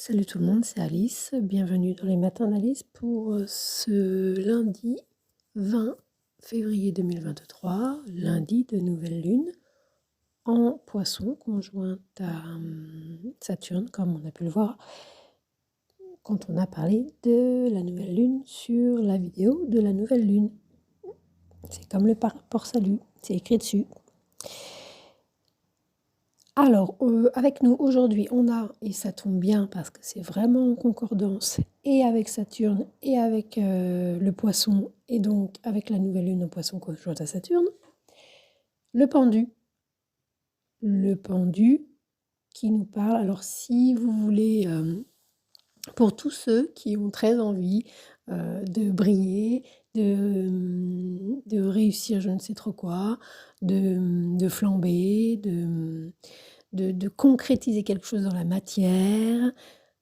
Salut tout le monde, c'est Alice. Bienvenue dans les matins d'Alice pour ce lundi 20 février 2023, lundi de nouvelle lune en Poisson, conjointe à Saturne, comme on a pu le voir quand on a parlé de la nouvelle lune sur la vidéo de la nouvelle lune. C'est comme le rapport salut, c'est écrit dessus. Alors, avec nous aujourd'hui, on a, et ça tombe bien parce que c'est vraiment en concordance, et avec Saturne, et avec le Poisson, et donc avec la nouvelle lune en Poisson conjointe à Saturne, le pendu. Le pendu qui nous parle. Alors, si vous voulez, pour tous ceux qui ont très envie de briller, de réussir je ne sais trop quoi, de flamber, de concrétiser quelque chose dans la matière,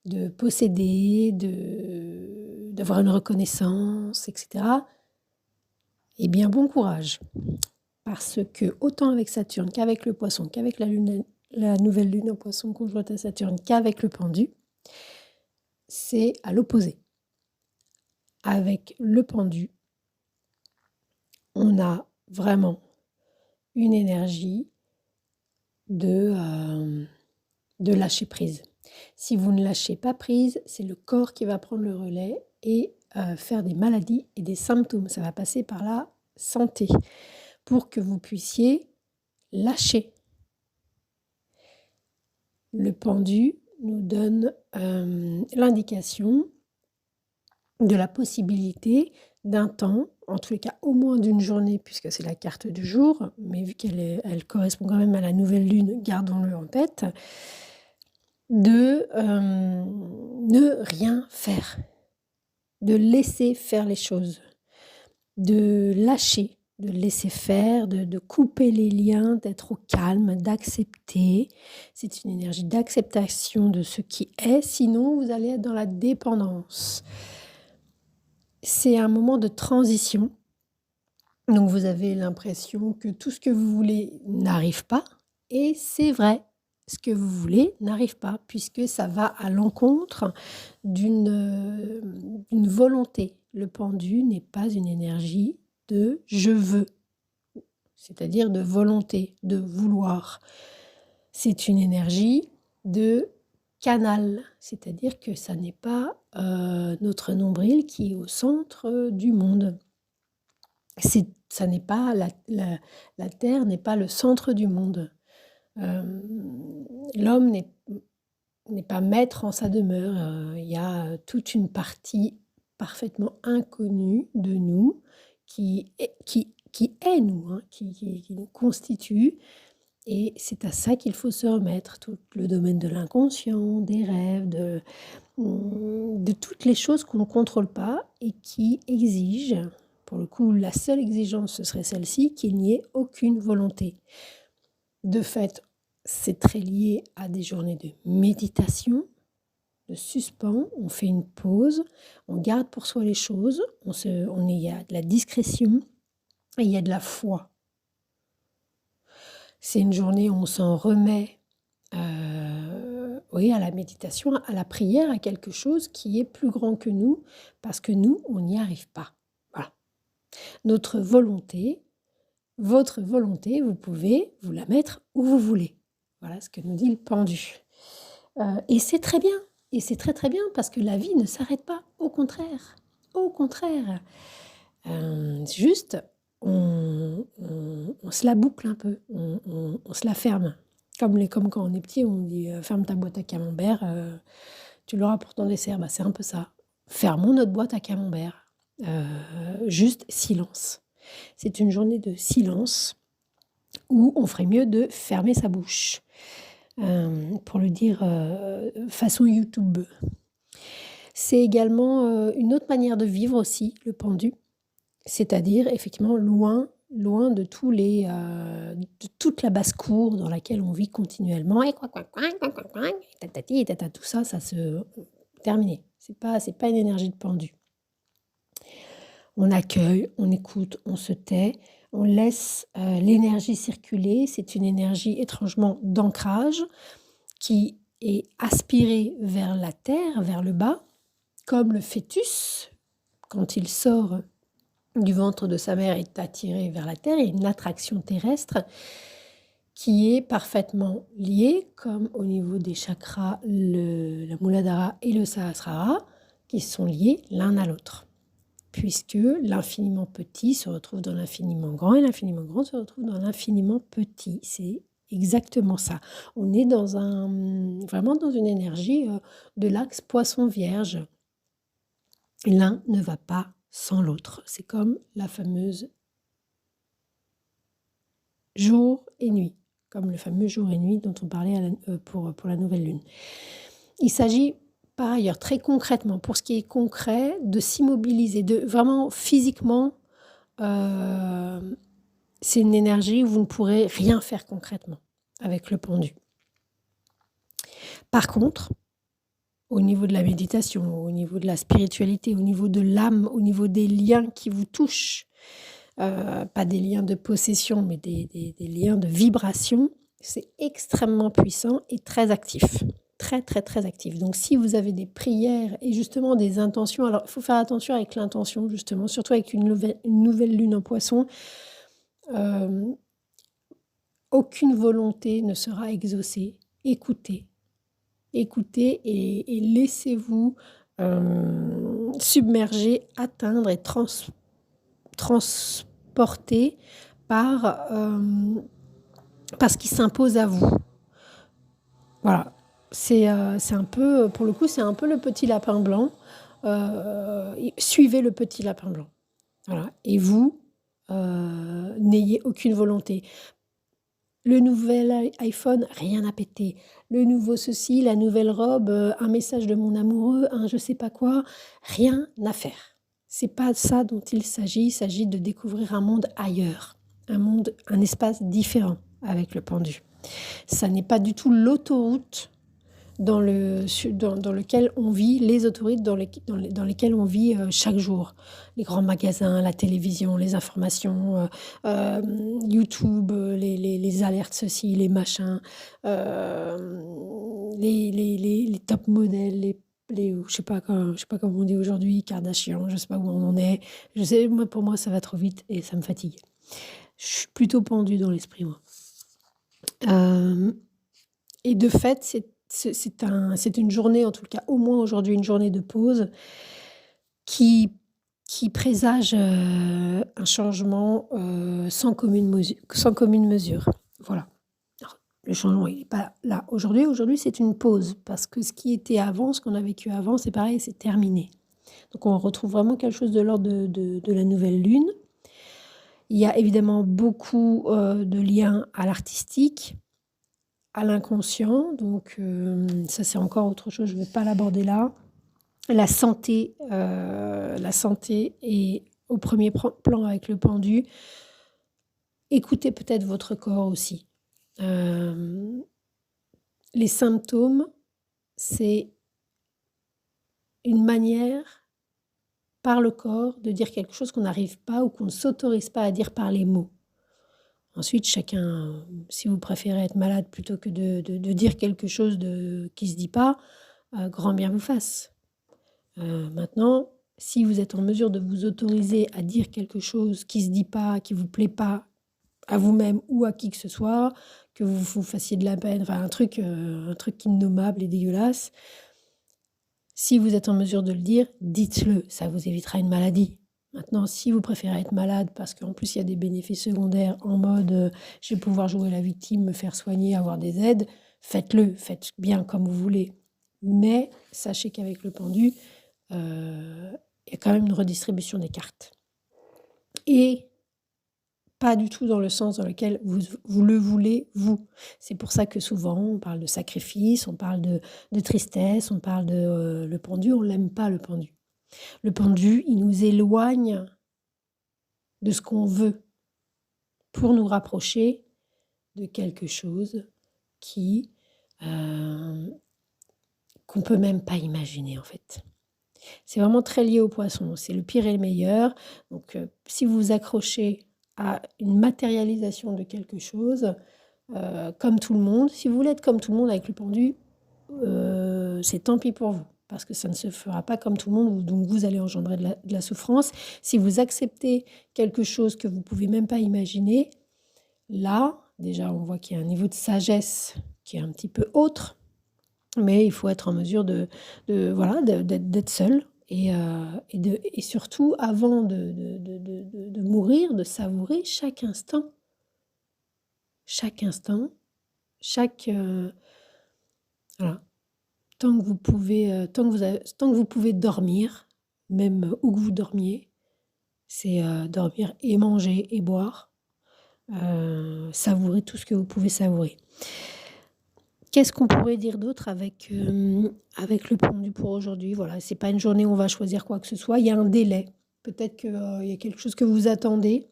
de posséder, d'avoir une reconnaissance, etc. Eh bien, bon courage. Parce que autant avec Saturne qu'avec le Poisson, qu'avec la nouvelle lune en Poisson conjointe à Saturne, qu'avec le pendu, c'est à l'opposé. Avec le pendu, on a vraiment une énergie de lâcher prise. Si vous ne lâchez pas prise, c'est le corps qui va prendre le relais et faire des maladies et des symptômes. Ça va passer par la santé pour que vous puissiez lâcher. Le pendu nous donne l'indication de la possibilité d'un temps, en tous les cas au moins d'une journée, puisque c'est la carte du jour, mais vu qu'elle correspond quand même à la nouvelle lune, gardons-le en tête, de ne rien faire, de laisser faire les choses, de lâcher, de laisser faire, de couper les liens, d'être au calme, d'accepter. C'est une énergie d'acceptation de ce qui est, sinon vous allez être dans la dépendance. C'est un moment de transition, donc vous avez l'impression que tout ce que vous voulez n'arrive pas, et c'est vrai. Ce que vous voulez n'arrive pas, puisque ça va à l'encontre d'une volonté. Le pendu n'est pas une énergie de « je veux », c'est-à-dire de volonté, de vouloir. C'est une énergie de canal, c'est-à-dire que ça n'est pas notre nombril qui est au centre du monde. Ça n'est pas la Terre n'est pas le centre du monde. L'homme n'est pas maître en sa demeure. Il y a toute une partie parfaitement inconnue de nous qui est nous, hein, qui nous constitue. Et c'est à ça qu'il faut se remettre. Tout le domaine de l'inconscient, des rêves, de toutes les choses qu'on ne contrôle pas et qui exigent, pour le coup, la seule exigence, ce serait celle-ci, qu'il n'y ait aucune volonté. De fait, c'est très lié à des journées de méditation, de suspens, on fait une pause, on garde pour soi les choses, il y a de la discrétion et il y a de la foi. C'est une journée où on s'en remet à la méditation, à la prière, à quelque chose qui est plus grand que nous, parce que nous, on n'y arrive pas. Voilà. Votre volonté, vous pouvez vous la mettre où vous voulez. Voilà ce que nous dit le pendu. Et c'est très bien. Et c'est très très bien parce que la vie ne s'arrête pas. Au contraire. Au contraire. Juste, on se la boucle un peu. On se la ferme. Comme quand on est petit, on dit ferme ta boîte à camembert, tu l'auras pour ton dessert. Bah, c'est un peu ça. Fermons notre boîte à camembert. Juste silence. C'est une journée de silence où on ferait mieux de fermer sa bouche, pour le dire façon YouTube. C'est également une autre manière de vivre aussi, le pendu, c'est-à-dire effectivement loin de toute la basse-cour dans laquelle on vit continuellement, et tatati et tata, tout ça, ça se terminé. C'est pas une énergie de pendu. On accueille, on écoute, on se tait, on laisse l'énergie circuler. C'est une énergie étrangement d'ancrage qui est aspiré vers la terre, vers le bas, comme le fœtus, quand il sort du ventre de sa mère, est attiré vers la terre. Il y a une attraction terrestre qui est parfaitement liée, comme au niveau des chakras, la Muladhara et le Sahasrara, qui sont liés l'un à l'autre. Puisque l'infiniment petit se retrouve dans l'infiniment grand et l'infiniment grand se retrouve dans l'infiniment petit. C'est exactement ça. On est vraiment dans une énergie de l'axe poisson-vierge. L'un ne va pas sans l'autre. C'est comme la fameuse jour et nuit, comme le fameux jour et nuit dont on parlait pour la nouvelle lune. Il s'agit par ailleurs, très concrètement, pour ce qui est concret, de s'immobiliser, de vraiment physiquement, c'est une énergie où vous ne pourrez rien faire concrètement avec le pendu. Par contre, au niveau de la méditation, au niveau de la spiritualité, au niveau de l'âme, au niveau des liens qui vous touchent, pas des liens de possession, mais des liens de vibration, c'est extrêmement puissant et très actif. Très, très, très actif. Donc, si vous avez des prières et justement des intentions, alors il faut faire attention avec l'intention, justement, surtout avec une nouvelle lune en poisson. Aucune volonté ne sera exaucée. Écoutez et laissez-vous submerger, atteindre et transporter par ce qui s'impose à vous. Voilà. C'est un peu, pour le coup, c'est un peu le petit lapin blanc. Suivez le petit lapin blanc. Voilà. Et vous, n'ayez aucune volonté. Le nouvel iPhone, rien à péter. Le nouveau ceci, la nouvelle robe, un message de mon amoureux, un je sais pas quoi, rien à faire. C'est pas ça dont il s'agit de découvrir un monde ailleurs, un espace différent avec le pendu. Ça n'est pas du tout l'autoroute dans lequel on vit, les autoroutes dans lesquelles on vit chaque jour. Les grands magasins, la télévision, les informations, YouTube, les alertes ceci, les machins, les top modèles, je sais pas comment on dit aujourd'hui, Kardashian, je sais pas où on en est. Pour moi, ça va trop vite et ça me fatigue. Je suis plutôt pendue dans l'esprit, moi. Et de fait, c'est une journée, en tout cas au moins aujourd'hui, une journée de pause qui présage un changement sans commune mesure. Voilà. Alors, le changement, il n'est pas là aujourd'hui. Aujourd'hui, c'est une pause parce que ce qui était avant, ce qu'on a vécu avant, c'est pareil, c'est terminé. Donc on retrouve vraiment quelque chose de l'ordre de la nouvelle lune. Il y a évidemment beaucoup de liens à l'artistique, à l'inconscient, donc ça c'est encore autre chose, je ne vais pas l'aborder là. La santé est au premier plan avec le pendu. Écoutez peut-être votre corps aussi. Les symptômes, c'est une manière par le corps de dire quelque chose qu'on n'arrive pas ou qu'on ne s'autorise pas à dire par les mots. Ensuite, chacun, si vous préférez être malade plutôt que de dire quelque chose qui ne se dit pas, grand bien vous fasse. Maintenant, si vous êtes en mesure de vous autoriser à dire quelque chose qui ne se dit pas, qui ne vous plaît pas à vous-même ou à qui que ce soit, que vous vous fassiez de la peine, enfin un truc innommable et dégueulasse, si vous êtes en mesure de le dire, dites-le, ça vous évitera une maladie. Maintenant, si vous préférez être malade parce qu'en plus il y a des bénéfices secondaires en mode je vais pouvoir jouer la victime, me faire soigner, avoir des aides, faites-le, faites bien comme vous voulez. Mais sachez qu'avec le pendu, il y a quand même une redistribution des cartes. Et pas du tout dans le sens dans lequel vous le voulez, vous. C'est pour ça que souvent, on parle de sacrifice, on parle de tristesse, on parle de le pendu, on l'aime pas le pendu. Le pendu, il nous éloigne de ce qu'on veut pour nous rapprocher de quelque chose qu'on peut même pas imaginer en fait. C'est vraiment très lié au poisson, c'est le pire et le meilleur. Donc si vous vous accrochez à une matérialisation de quelque chose, comme tout le monde, si vous voulez être comme tout le monde avec le pendu, c'est tant pis pour vous, parce que ça ne se fera pas comme tout le monde, donc vous allez engendrer de la souffrance. Si vous acceptez quelque chose que vous ne pouvez même pas imaginer, là, déjà, on voit qu'il y a un niveau de sagesse qui est un petit peu autre, mais il faut être en mesure voilà, d'être seul et surtout, avant de mourir, de savourer chaque instant, chaque instant, chaque... voilà, tant que vous pouvez, tant que vous pouvez dormir, même où que vous dormiez, c'est dormir et manger et boire, savourer tout ce que vous pouvez savourer. Qu'est-ce qu'on pourrait dire d'autre avec le pendu pour aujourd'hui? Voilà, c'est pas une journée où on va choisir quoi que ce soit, il y a un délai. Peut-être qu'il y a quelque chose que vous attendez,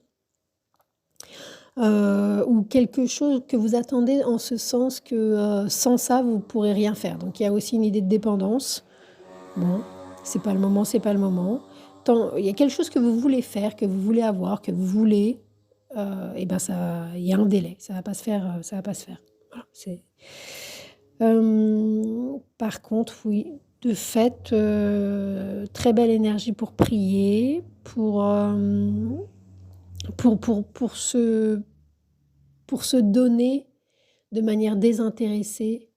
ou quelque chose que vous attendez en ce sens que, sans ça, vous pourrez rien faire. Donc il y a aussi une idée de dépendance. Bon, c'est pas le moment, c'est pas le moment. Tant il y a quelque chose que vous voulez faire, que vous voulez avoir, que vous voulez, et ben ça il y a un délai, ça va pas se faire, ça va pas se faire. Voilà, c'est par contre, oui, de fait, très belle énergie pour prier, pour pour pour se pour se donner de manière désintéressée,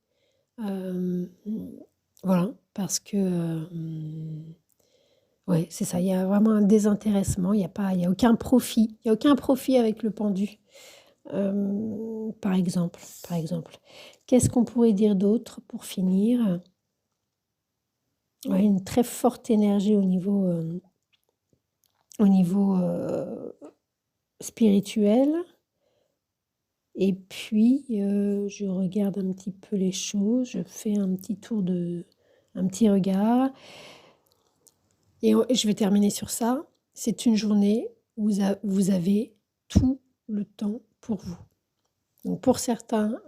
hem, voilà, parce que, ouais, c'est ça, il y a vraiment un désintéressement, il y a aucun profit. Il y a aucun profit avec le pendu, par exemple, par exemple. Qu'est-ce qu'on pourrait dire d'autre pour finir? Ouais, une très forte énergie au niveau, spirituel et puis, je regarde un petit peu les choses, je fais un petit regard et je vais terminer sur ça. C'est une journée où vous avez tout le temps pour vous. Donc pour certains,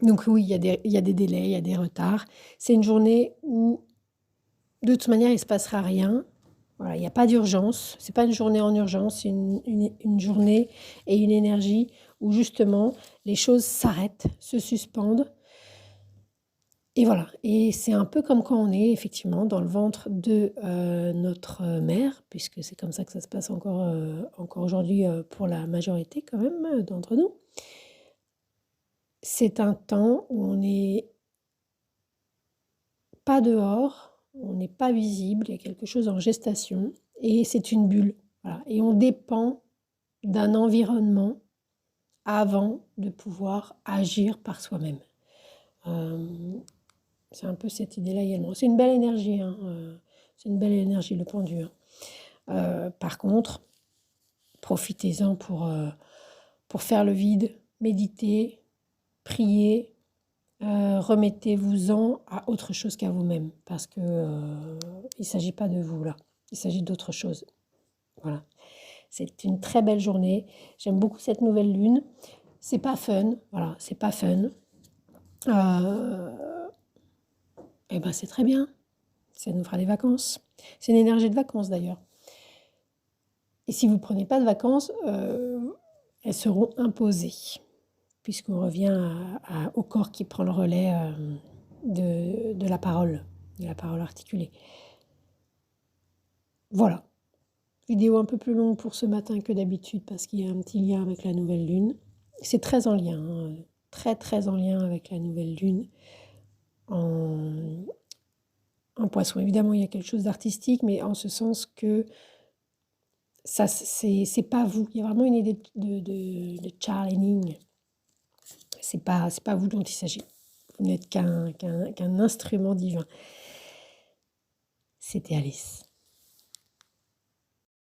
donc oui, il y a des délais, il y a des retards. C'est une journée où, de toute manière, il ne se passera rien. Voilà, il y a pas d'urgence. C'est pas une journée en urgence, c'est une journée et une énergie où justement les choses s'arrêtent, se suspendent et voilà. Et c'est un peu comme quand on est effectivement dans le ventre de, notre mère, puisque c'est comme ça que ça se passe encore aujourd'hui, pour la majorité quand même, d'entre nous. C'est un temps où on n'est pas dehors, on n'est pas visible, il y a quelque chose en gestation et c'est une bulle, voilà, et on dépend d'un environnement avant de pouvoir agir par soi-même. C'est un peu cette idée-là également. C'est une belle énergie, hein, c'est une belle énergie le pendu, hein. Par contre, profitez-en pour faire le vide, méditer, prier, remettez-vous-en à autre chose qu'à vous-même parce que, il s'agit pas de vous là, il s'agit d'autre chose. Voilà. C'est une très belle journée. J'aime beaucoup cette nouvelle lune. C'est pas fun, voilà, c'est pas fun. Et ben c'est très bien. Ça nous fera des vacances. C'est une énergie de vacances d'ailleurs. Et si vous ne prenez pas de vacances, elles seront imposées, puisqu'on revient au corps qui prend le relais de la parole articulée. Voilà. Vidéo un peu plus longue pour ce matin que d'habitude parce qu'il y a un petit lien avec la nouvelle lune. C'est très en lien, hein, très très en lien avec la nouvelle lune en, en poisson. Évidemment, il y a quelque chose d'artistique, mais en ce sens que ça, c'est pas vous. Il y a vraiment une idée de channeling. C'est pas vous dont il s'agit. Vous n'êtes qu'un instrument divin. C'était Alice.